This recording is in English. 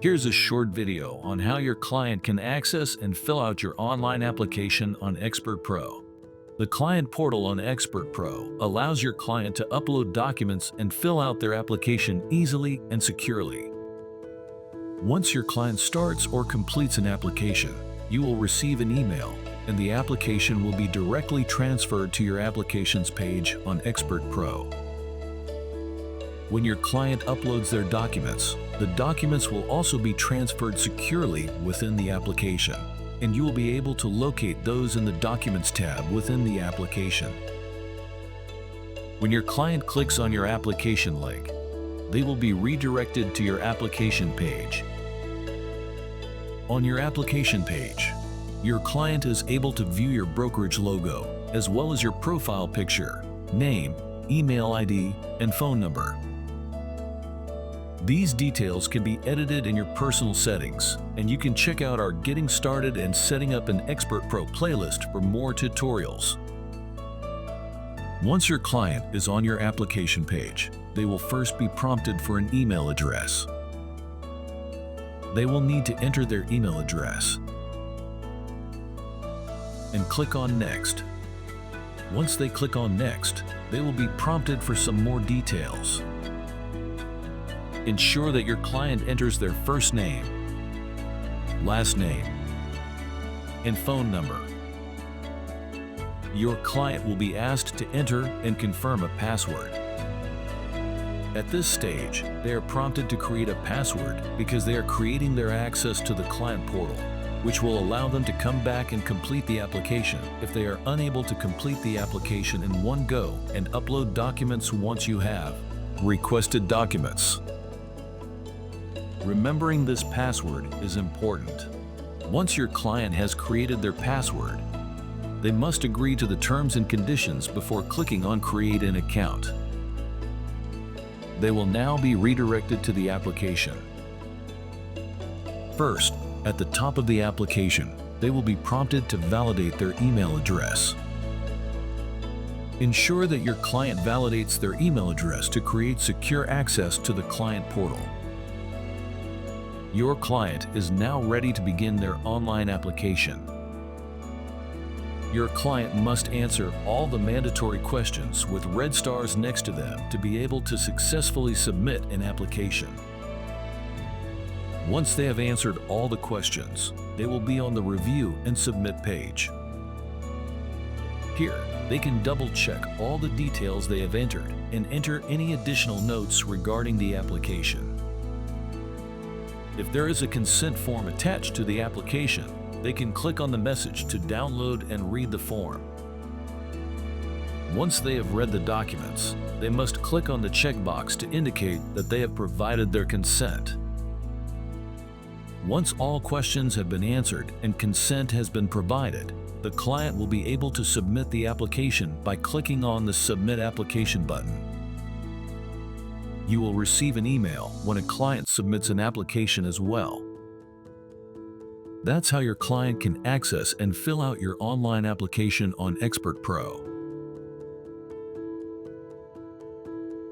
Here's a short video on how your client can access and fill out your online application on Expert Pro. The client portal on Expert Pro allows your client to upload documents and fill out their application easily and securely. Once your client starts or completes an application, you will receive an email, and the application will be directly transferred to your applications page on Expert Pro. When your client uploads their documents, the documents will also be transferred securely within the application, and you will be able to locate those in the Documents tab within the application. When your client clicks on your application link, they will be redirected to your application page. On your application page, your client is able to view your brokerage logo, as well as your profile picture, name, email ID, and phone number. These details can be edited in your personal settings, and you can check out our Getting Started and Setting Up an Expert Pro playlist for more tutorials. Once your client is on your application page, they will first be prompted for an email address. They will need to enter their email address and click on Next. Once they click on Next, they will be prompted for some more details. Ensure that your client enters their first name, last name, and phone number. Your client will be asked to enter and confirm a password. At this stage, they are prompted to create a password because they are creating their access to the client portal, which will allow them to come back and complete the application if they are unable to complete the application in one go and upload documents once you have requested documents. Remembering this password is important. Once your client has created their password, they must agree to the terms and conditions before clicking on Create an Account. They will now be redirected to the application. First, at the top of the application, they will be prompted to validate their email address. Ensure that your client validates their email address to create secure access to the client portal. Your client is now ready to begin their online application. Your client must answer all the mandatory questions with red stars next to them to be able to successfully submit an application. Once they have answered all the questions, they will be on the Review and Submit page. Here, they can double-check all the details they have entered and enter any additional notes regarding the application. If there is a consent form attached to the application, they can click on the message to download and read the form. Once they have read the documents, they must click on the checkbox to indicate that they have provided their consent. Once all questions have been answered and consent has been provided, the client will be able to submit the application by clicking on the Submit Application button. You will receive an email when a client submits an application as well. That's how your client can access and fill out your online application on Expert Pro.